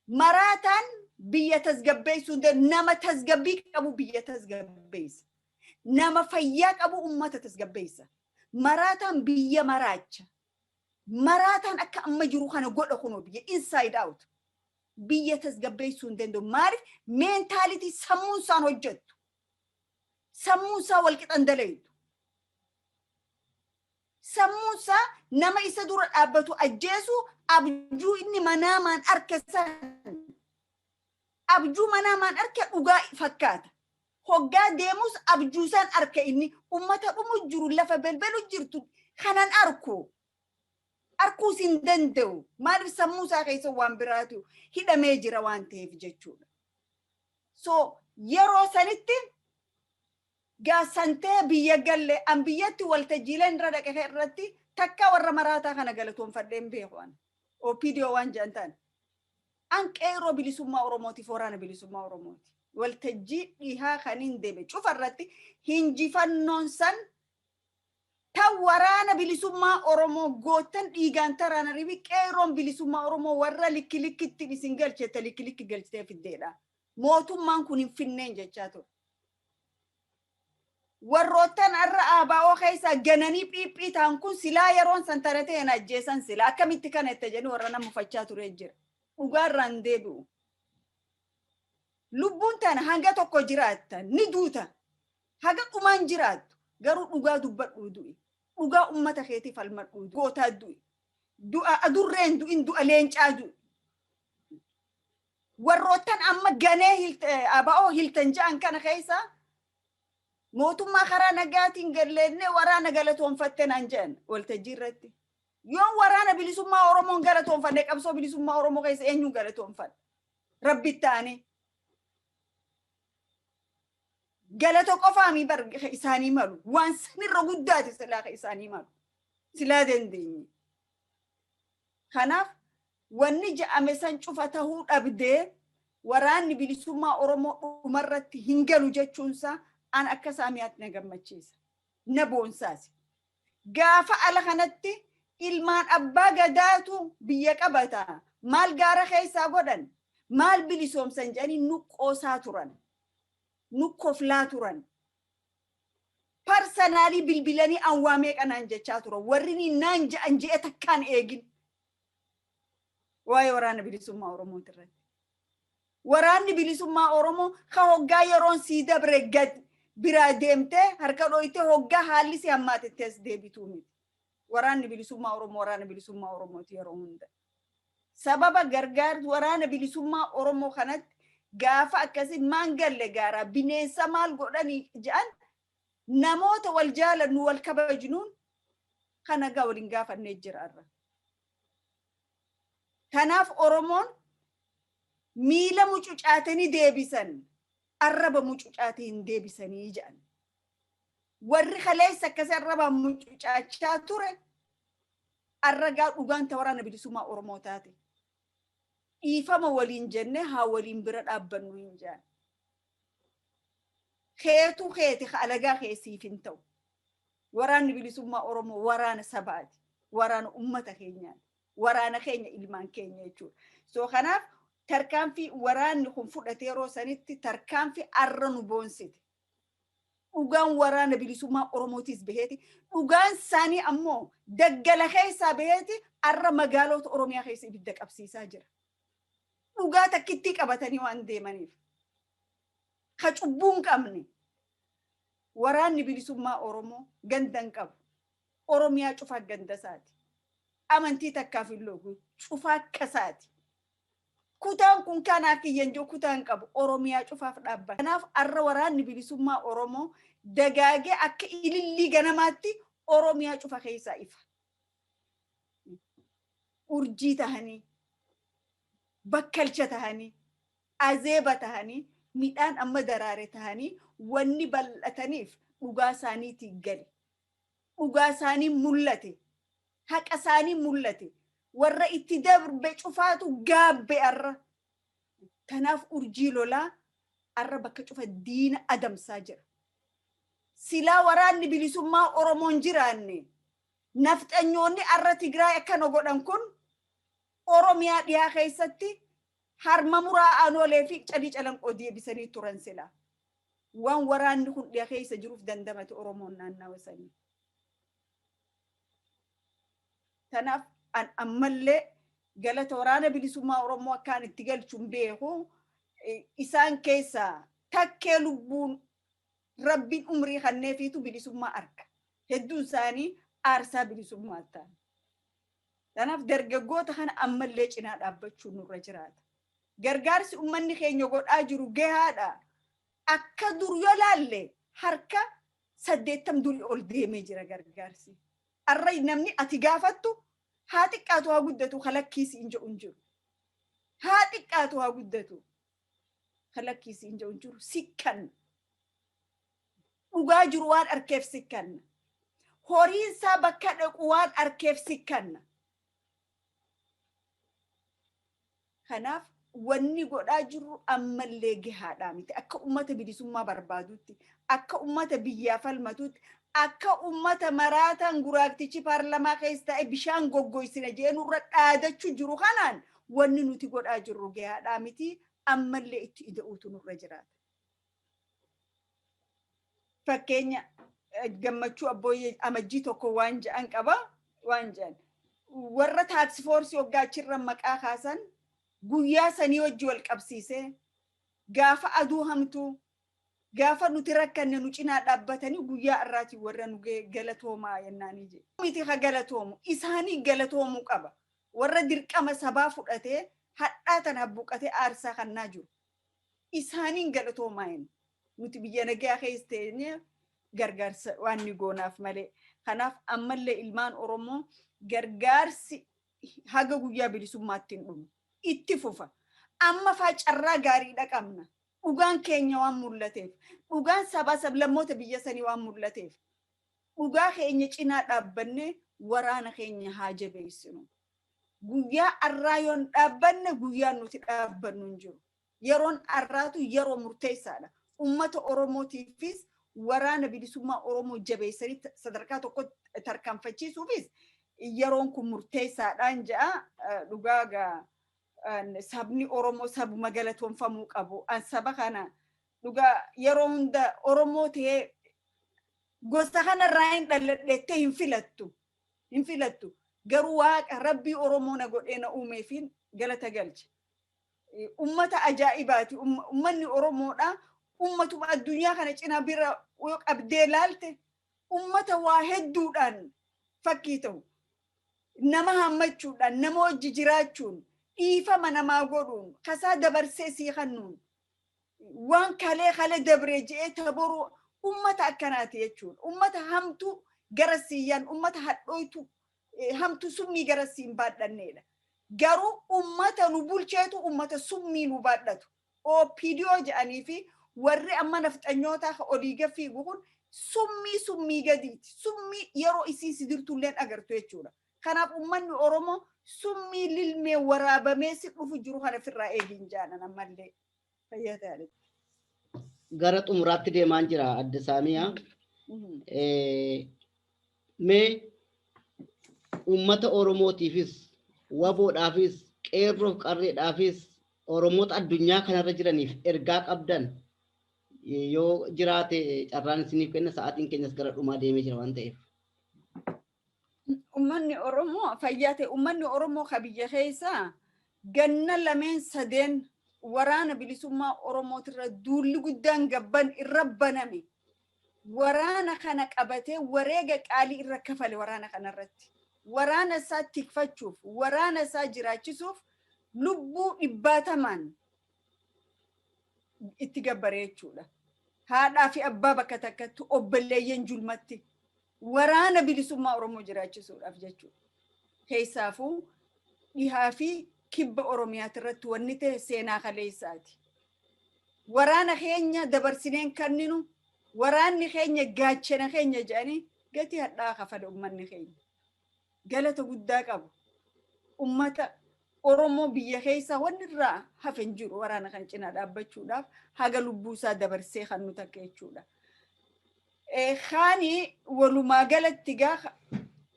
Maraataan biyya tasgabbeessuu nama tasgabbii qabu biyya tasgabbeessa. Nama fayyaa qabu ummata tasgabbeessa. Maraataan biyya maraacha. Maraataan akka amma jiru kana godha kunoo biyya inside out. Biyya tasgabbeessuu hin danda'u. Maaliif meentaalitii sammuun isaan hojjettu. Sammuun isaa wal qixan dalaytu. Sammuun isaa nama isa dura dhaabbatu ajjeesu abjuu inni manaamaan arkesan. Abjuu manaamaan arke dhugaa fakkaata. Hoggaa deemus abjuu isaan arke inni ummata dhumu jiru lafa belbelu jirtu kanan arku. Arkuu sin danda'u. Maaliif sammuu isaa keessa waan biraatu hidhamee jira waan ta'eef jechuudha. So yeroo sanitti gaasantee biyya galle an biyyatti waltajjiileen irra dhaqe irratti takka warra maraataa kana galatoonfadheen beeku'an. Opiidiyoo waan jedhan. An qeeroo bilisummaa Oromootiif waraana bilisummaa Oromooti. Waltajjii dhihaa kan hin deeme cufarratti hinjifannoon san tan waraana bilisummaa Oromoo gootan dhiigaan taraana ribi qeeroon bilisummaa Oromoo warra likki-likkitti isin galchete likki-likki galchitee fiddeedha. Mootummaan kun hin finneen jechaa ture. Warroottan arra ABO keessa gananii phiiphii ta'an kun silaa yeroon san taratee hin ajjeesan silaa akkamitti kana itti jedhu warra nama muffachaa ture jira. Dhugaarraan deebi'u. Lubbuun tana hanga tokko jiraattan ni duuta. Haga dhumaan jiraattu garuu dhugaa dubbadhuu du'i. Dhugaa ummata keetiif falmadhuu gootaa du'i. Du'a adurreen du'in du'a leencaa du'i. Warroottan amma ganee ABO hiltan ja'an kana keessa mootummaa karaa nagaatiin galleenne waraana galatoonfatte naan jedhan waltajjii irratti. Yoon waraana bilisummaa Oromoon galatoonfanne qabsoo bilisummaa Oromoo keessa eenyuun galatoonfanne? Rabbi ta'anii. Galato qofaami bar isaanii malu. Waan sanirra guddaati silaa isaanii malu. Silaa dandeenye. Kanaaf wanni ja'ame san cufa tahuu dhabdee waraanni bilisummaa Oromoo dhumarratti hin galu jechuunsaa an akka saamiyaatti na gammachiisa. Na boonsaasi. Gaafa ala kanatti ilmaan abbaa gadaatu biyya qabata. Maal gaara keessaa godhan? Maal bilisoomsan jedhanii nuqqoosaa turan. Nukkoflaa turan. Parsanaalii bilbilanii awwaamee kanaan jechaa turan. Warri naan ja'an je'e takkaan eegin. Waa'ee waraana bilisummaa Oromoo irratti. Waraanni bilisummaa Oromoo ka hoggaa yeroon sii dabre gad biraa deemtee harka dhooytee hoggaa haalli si hammaatettees deebituu miti. Waraanni bilisummaa Oromoo waraana bilisummaa Oromooti yeroo hunda. Sababa gargaartu waraana bilisummaa Oromoo kanatti gaafa akkasii maan galle gaara bineensa maal godhanii jedhan namoota wal jaalannu wal kabajnuun kana gaa waliin gaafannee jira irra. Kanaaf Oromoon miila mucucaatanii deebisan arraba mucucaatee hin deebisanii jedhan. Warri kaleessa akkasii arraba mucucaachaa ture arragaa dhugaan ta waraana bilisummaa Oromoo taate. dhiifama waliin jenne haa waliin bira dhaabbannu hin jaan. Keetu keeti alagaa keessiif hin ta'u. Waraanni bilisummaa Oromoo waraana sabaati. Waraana ummata keenyaati. Waraana keenya ilmaan keenya jechuudha. So kanaaf tarkaanfii waraanni kun fudhatee yeroo sanitti tarkaanfii arra nu boonsite. Dhugaan waraana bilisummaa Oromootis baheeti. Dhugaan isaanii ammoo daggala keessaa baheeti arra magaalota Oromiyaa keessa ibidda qabsiisaa jira. Dhugaa takkitti qabatanii waan deemaniif. Ka cubbuun qabne. Waraanni bilisummaa Oromoo gandan qabu. Oromiyaa cufaa gandasaati. Amantii takkaaf hin loogu cufaa akkasaati. Kutaan kun kanaa kiyyan jiru kutaan qabu Oromiyaa cufaaf dhaabbata. Kanaaf arra waraanni bilisummaa Oromoo dagaagee akka ilillii ganamaatti Oromiyaa cufa keessaa ifa. Urjii tahanii, bakkalcha tahanii, azeeba tahanii, midhaan amma daraare tahanii wanni bal'ataniif dhugaa isaaniitiin gali. Dhugaa isaanii mul'ate. Haqa isaanii mul'ate. Warra itti darbe cufaatu gaabbe arra. Kanaaf urjii lolaa arra bakka cufa diina adamsaa jira. Silaa waraanni bilisummaa Oromoon jiraanne nafxanyoonni arra Tigraay akkana godhan kun Oromiyaa dhiyaa keessatti harma muraa aanoolee fi calii calanqoo deebisanii turan silaa. Waan waraanni kun dhiyaa keessa jiruuf dandamate Oromoon naannawa sanii. Kanaaf ammallee galata waraana bilisummaa Oromoo akkaan itti galchuun beeku isaan keessaa takkee lubbuun rabbiin umrii kanneefiitu bilisummaa arga. Hedduun isaanii aarsaa bilisummaa ta'an. Kanaaf dargaggoota kana ammallee cinaa dhaabbachuun nurra jiraata. Gargaarsi uummanni keenya godhaa jiru gahaadha. Akka dur yoo laalle harka 80 durii ol deemee jira gargaarsi. Arra namni ati gaafattu haa xiqqaatu haa guddatu halakkiisi hin jiru. Haa xiqqaatu haa guddatu halakkiisi hin jiru. Sikkanna. Dhugaa jiru waan arkeef sikkanna. Horiinsaa bakka dhaqu waan arkeef sikkanna. Kanaaf wanni godhaa jiru ammallee gahaadhaa miti. Akka uummata bilisummaa barbaadutti, akka uummata biyyaa falmatutti, akka uummata maraataan guraagtichi paarlamaa keessa ta'e bishaan goggoysina jeenurra dhaadachuu jiru kanaan wanni nuti godhaa jirru gahaadhaa miti. Ammallee itti ida'uutu nurra jiraata. Fakkeenya gammachuu abbooyyee amajjii tokko waan ja'an qaba. Waan ja'an warra taaksii foorsii hoggaachirra maqaa kaasan guyyaa sanii wajji wal qabsiisee gaafa aduu hamtuu gaafa nuti rakkanne nu cinaa dhaabbatanii guyyaa irraatii warra nu galatoomaa yennaanii jedhe. Miti ha galatoomu isaanii galatoomuu qaba. Warra dirqama sabaa fudhatee hadhaa tana buqqatee aarsaa kannaa jiru. Isaaniin galatoomaa hin. Nuti biyya nagaa keessa ta'ee gargaarsa waan ni goonaaf malee. Kanaaf ammallee ilmaan Oromoo gargaarsi haga guyyaa bilisummaatti hin dhumu. Itti fufa. Amma carraa gaariidha qabna. Dhugaan keenya waan mul'ateef. Dhugaan sabaa sablammoota biyya sanii waan mul'ateef. Dhugaa keenya cinaa dhaabbannee waraana keenya haa jabeessinu. Guyyaa arraa yoon dhaabbanne guyyaan nuti dhaabbannu hin jiru. Yeroon arraatu yeroo murteessaadha. Uummata Oromootiifis waraana bilisummaa Oromoo jabeessanii sadarkaa tokko tarkaanfachiisuufis yeroon kun murteessaadhaan ja'a. Dhugaagaa sabni Oromoo sabuma galatoomfamuu qabu. An saba kana dhugaa yeroo hunda Oromoo ta'ee gosa kanarraa hin dhaladheettee hin filattu. Hin filattu. Garuu waaqa rabbii Oromoo na godhee na uumeefiin galata galcha. Ummata ajaa'ibaati. Ummanni Oromoodha. Ummatuma addunyaa kana cinaa bira yoo qabdee laalte ummata waa hedduudhaan fakkii ta'u. Nama hammachuudhaan, nama wajji jiraachuun, dhiifama namaa godhuun, kasaa dabarsee sii kennuun, waan kalee dabree je'ee taboru ummata akkanaati jechuudha. Ummata hamtuu gara siyyaan, ummata hadhooytu hamtu summii gara siin baadhanneedha. Garuu ummata nu bulcheetu ummata summii nu baadhatu. OPDO jedhanii fi warri amma nafxanyootaa olii fiigu kun summii gadiiti. Summii yeroo isii sidirtulleen agartu jechuudha. Kanaaf uummanni Oromoo summii lilmee waraabamee si dhufu jiru kana ofirraa eegin jaanan ammallee fayyadaadha. Gara xumuraatti deemaan jira adda saamiyaa. Mee uummata Oromootiifis waboodhaafis qeerroof qarreedhaafis Oromoota addunyaa kanarra jiraniif ergaa qabdan yoo jiraate carraan isiniif kenna sa'aatiin keenyas gara dhumaa deemee jira waan ta'eef. Uummanni Oromoo fayyaa ta'e uummanni Oromoo ka biyya keessaa ganna lameen sadeen waraana bilisummaa Oromootirra duulli guddaan gabban irra baname. Waraana kana qabatee wareega qaalii irra kafale waraana kanarratti. Waraana isaa tikfachuuf, waraana isaa jiraachisuuf lubbuu 100 itti gabbaree jechuudha. Haadhaa fi abbaa bakka takkatti obboleeyyan julmatti waraana bilisummaa Oromoo jiraachisuudhaaf jechuudha. Keessaafuu dhihaa fi kibba Oromiyaati irratti wanni ta'e seenaa kaleessaati. Waraana keenya dabarsineen kanninu waraanni keenya gaachana keenya jedhanii gatii hadhaa kafale uummanni keenya. Galata guddaa qabu. Uummata Oromoo biyya keessaa wanni irraa hafe hin jiru waraana kan cinaa dhaabbachuudhaaf haga lubbuu isaa dabarsee kan nu takka jechuudha. Kaani walumaa galatti gaafa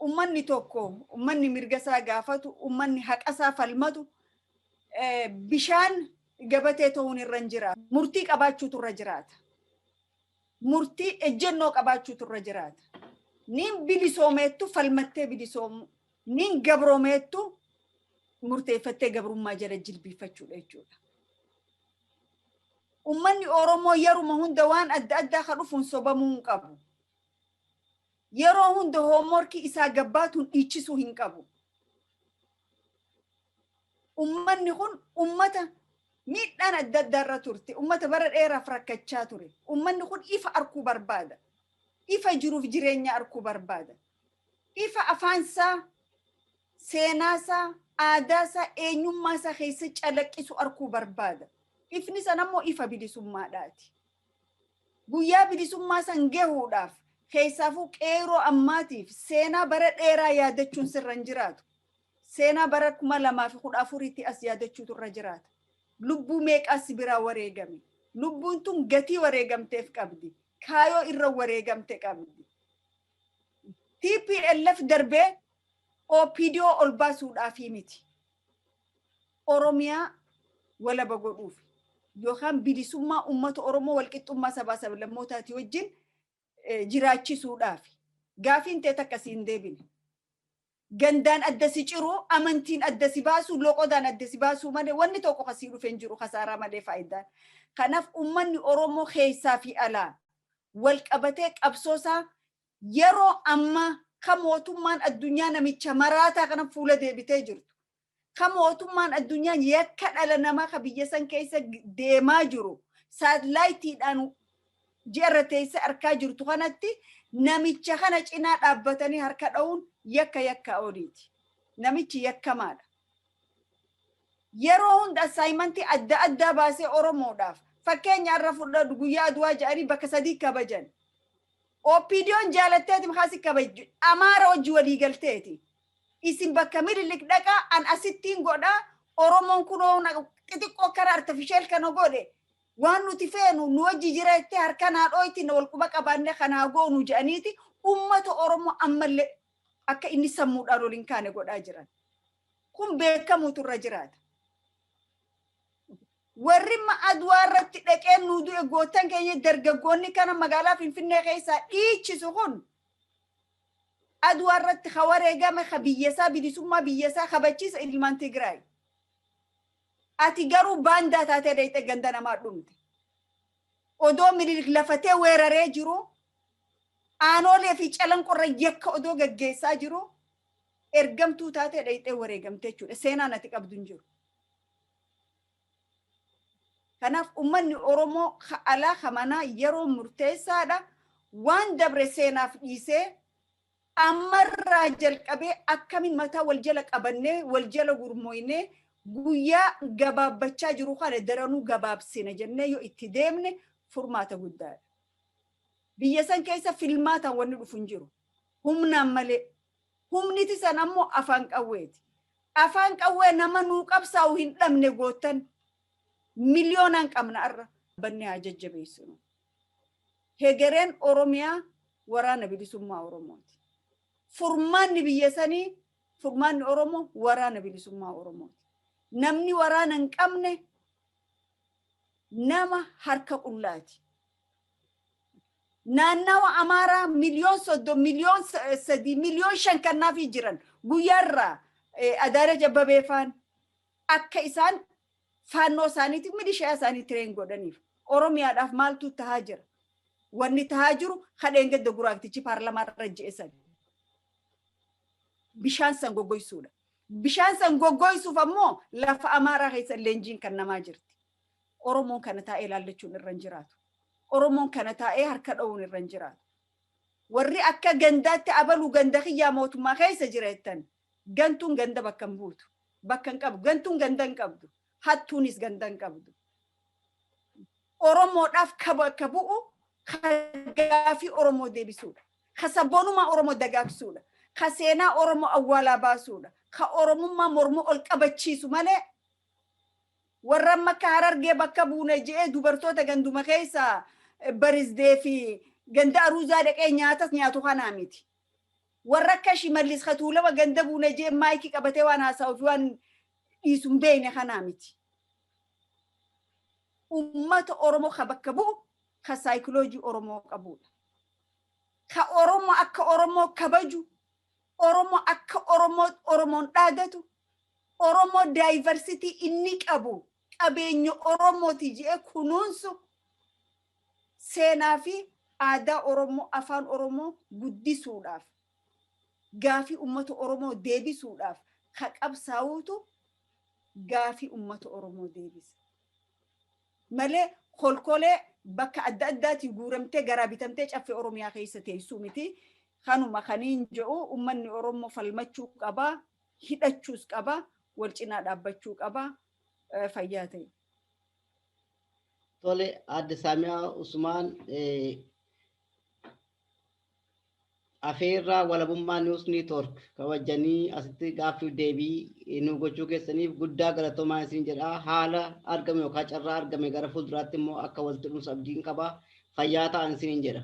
uummanni tokko uummanni mirga isaa gaafatu uummanni haqa isaa falmatu bishaan gabatee ta'uun irra hin jiraatu. Murtii qabaachuutu irra jiraata. Murtii ejjennoo qabaachuutu irra jiraata. Nin bilisoomeettu falmattee bilisoomu. Nin gabroomeettu murteeffattee gabrummaa jala jilbiiffachuudha jechuudha. Uummanni Oromoo yeruma hunda waan adda addaa kan dhufuun sobamuu hin qabu. Yeroo hunda hoomorkii isaa gabbaatuun dhiichisuu hin qabu. Uummanni kun uummata miidhaan adda addaa irra turte. Uummata bara dheeraaf rakkachaa ture. Uummanni kun ifa arkuu barbaada. Ifa jiruuf jireenya arkuu barbaada. Ifa afaansaa, seenaasaa, aadaasaa, eenyummaasaa keessa calaqqisu arkuu barbaada. Ifni san ammoo ifa bilisummaadhaati. Guyyaa bilisummaa san gahuudhaaf keessaafuu qeeroo ammaatiif seenaa bara dheeraa yaadachuun sirra hin jiraatu. Seenaa bara 2014 as yaadachuutu irra jiraata. Lubbuu meeqaas biraa wareegame. Lubbuun tun gatii wareegamteef qabdi. Kaayoo irra wareegamte qabdi. TPLF darbee OPDO ol baasuudhaaf miti. Oromiyaa walaba godhuuf yookaan bilisummaa uummata Oromoo walqixxummaa sabaa sablammootaati wajjin jiraachisuudhaaf gaafiin ta'e akkasiin deebine. Gandaan adda si ciruu, amantiin adda si baasuu, loqodaan adda si baasuu malee wanni tokko kasii dhufee hin jiru kasaaraa malee faayidaan. Kanaaf uummanni Oromoo keessaa fi alaa wal qabatee qabsoosaa yeroo ammaa kan mootummaan addunyaa namicha maraataa kana fuula deebitee jirtu. Kan mootummaan addunyaa yakka dhala namaa kan biyya san keessa deemaa jiru saatalaayitiidhaan ji'arra teessee arkaa jirtu kanatti namicha kana cinaa dhaabbatanii harka dha'uun yakka oliiti. Namichi yakkamaadha. Yeroo hunda assaayimentii adda addaa baasee Oromoodhaaf fakkeenya irra fudhadhu guyyaa Aduwaa jedhanii bakka 3 kabajan. OPDO'n jaalatteeti makaasi kabaju Amaara hojii walii galteeti. Isin bakka Minilik dhaqaa an asittiin godhaa Oromoon kunoo xixiqqoo karaa artifisheel kana godhe waan nuti feenu nu hojii jireettee harka naa dhooyti wal quba qabaanne kanaa goonu jedhaniiti uummata Oromoo ammallee akka inni sammuudhaan waliin kaane godhaa jiran. Kun beekamuutu irra jiraata. Warri Aduwaa irratti dhaqee nu du'e gootan keenya dargaggoonni kana magaalaa Finfinnee keessaa dhiichisu kun Aduwaa irratti wareegame biyyasaa bilisummaa biyyasaa kabachiisa ilmaan Tigraay. Ati garuu baandaa taatee dhayxee ganda namaa dhumte. Odoo Minilik lafatee weeraree jiru aanoolee fi calanqorra yakka odoo gaggeessaa jiru ergamtuu taatee dhayxee wareegamte jechuudha. Seenaan ati qabdu hin jiru. Kanaaf uummanni Oromoo alaa kamanaa yeroo murteessaadha waan dabre seenaaf dhiisee ammarraa jalqabee akkamiin mataa wal jala qabannee wal jala gurmooynee guyyaa gabaabbachaa jiru kana daranuu gabaabsina jennee yoo itti deemne furmaata guddaadha. Biyya san keessa filmaataan wanni dhufu hin jiru. Humnaan malee humniti san ammoo afaan qawweeti. Afaan qawwee nama nuu qabsaa'u hin dhabne gootan miliyoonan qabna arra banne haa jajjabeessinu. Hegereen Oromiyaa waraana bilisummaa Oromooti. Furmaanni biyya sanii furmaanni Oromoo waraana bilisummaa Oromooti. Namni waraana hin qabne nama harka qullaati. Naannawa Amaaraa miliyoon 30 miliyoon 3 miliyoon 5 kannaafi jiran guyyaarraa Adaare Jabbabeefaan akka isaan faannoo isaaniitiif milishaa isaanii tireen godhaniif Oromiyaadhaaf maaltu tahaa jira. Wanni tahaa jiru kadheen gadda guraagtichi paarlamaarra je'esan. Bishaan san goggoysuudha. Bishaan san goggoysuuf ammoo lafa Amaaraa keessa leenjiin kan namaa jirti. Oromoon kana taa'ee ilaallachuun irra hin jiraatu. Oromoon kana taa'ee harka dha'uun irra hin jiraatu. Warri akka gandaatti abaluu ganda kiyyaa mootummaa keessa jireettan gantuun ganda bakka hin buutu. Bakka hin qabu. Gantuun ganda hin qabdu. Hattuunis ganda hin qabdu. Oromoodhaaf akka bu'u gaafii Oromoo deebisuudha. Ka sabboonummaa Oromoo dagaagsuudha. Ka seenaa Oromoo awwaalaa baasuudha. Ka Oromummaa mormuu ol qabachiisu malee warra makka Harargee bakka buune je'ee dubartoota ganduma keessa barisdee fi ganda aruuzaa dhaqee nyaatas nyaatu kanaa miti. Warra akka Shimallis Katuulawa ganda buune je'ee maayikii qabatee waan haasa'uuf waan dhiisu hin beekne kanaa miti. Ummata Oromoo ka bakka bu'u ka saayikoloojii Oromoo qabuudha. Ka Oromoo akka Oromoo kabaju, Oromoo akka Oromoon dhaadatu, Oromoo daayivarsitii inni qabu qabeenya Oromooti je'ee kunuunsu seenaa fi aadaa Oromoo afaan Oromoo guddisuudhaaf gaafii ummata Oromoo deebisuudhaaf ka qabsaa'uutu gaafii ummata Oromoo deebisa. Malee kolkolee bakka adda addaati guuramtee garaa bitamtee caffee Oromiyaa keessa teessuu miti. Kanuma kaniin jedhu ummanni Oromoo falmachuu qaba, hidhachuus qaba, wal cinaa dhaabbachuu qaba. Fayyaa ta'e. Tole Aadde Saamiyaa Usmaan afeerraa walabummaa News Network kabajanii asitti gaaffii deebii nu gochuu keessaniif guddaa galatoomaa isin jedha. Haala argame yookaan carraa argame gara fuulduraatti immoo akka walitti dhufus abdiin qaba. Fayyaa ta'an isin jedha.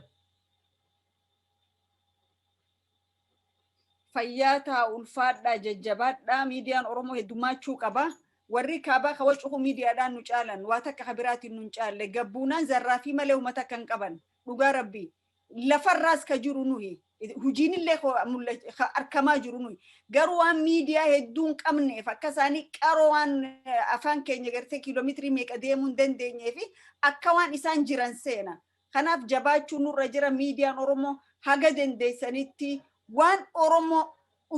Fayyaa ta'a ulfaadhaa jajjabaadhaa miidiyaan Oromoo heddummachuu qaba. Warri kaabaa ka wacuhu miidiyaadhaan nu caalan waa takka kabiraatiin nu caalle gabbuunaan zarraafii malee uummata kan qaban dhugaa rabbii lafarraas ka jiru nuyi hujiinillee arkamaa jiru nuyi garuu waan miidiyaa hedduun qabneef akka isaanii qaroo waan afaan keenya gartee kiiloomeetirii meeqa deemuu hin dandeenyeef akka waan isaan jiran seena. Kanaaf jabaachuu nurra jira miidiyaan Oromoo haga dandeessanitti waan Oromoo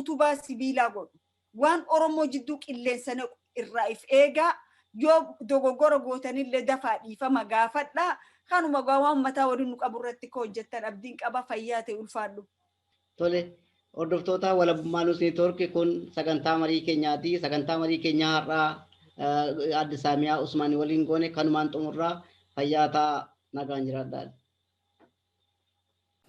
utubaa sibiilaa godhu waan Oromoo jidduu qilleensa naqu irraa if eegaa yoo dogoggora gootanillee dafaa dhiifama gaafadhaa kanuma waan mataa waliin nu qabu irratti ka hojjettan abdiin qaba fayyaa ta'e ulfaadhu. Tole hordoftoota walabummaa News Network kun sagantaa marii keenyaati. Sagantaa marii keenyaa har'aa Aadde Saamiyaa Usmaanii waliin goone kanumaan xumurraa fayyaa ta'a nagaan jiraadhaa.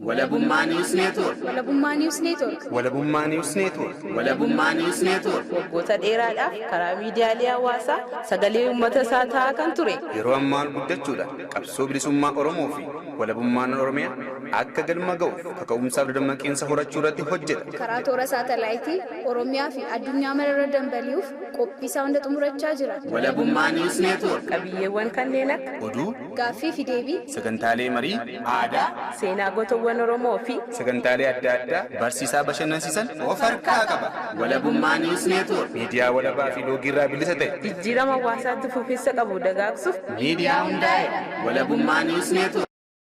Walabummaa News Network. Walabummaa News Network. Walabummaa News Network. Walabummaa News Network. Waggoota dheeraadhaaf karaa miidiyaalee hawaasaa sagalee uummata isaa ta'aa kan ture. Yeroo ammaa guddachuudha. Qabsoo bilisummaa Oromoo fi walabummaan Oromiyaa akka galma ga'uuf kaka'umsaaf dammaqinsa horachuu irratti hojjeta. Karaa toora saatalaayitii Oromiyaa fi addunyaa mararra dambali'uuf qophii isaa hunda xumurachaa jira. Walabummaa News Network. Qabiyyeewwan kanneen akka oduu, gaaffii fi deebii, sagantaalee marii, aadaa, seenaa gootawwan Oromoo fi sagantaalee adda addaa barsiisaa bashannansiisan of harkaa qaba. Walabummaa News Network. Miidiyaa walabaa fi loogii irraa bilisa ta'e. jijjiirama hawaasaatti fufiinsa qabu dagaagsuuf miidiyaa hundaa'e. Walabummaa News Network.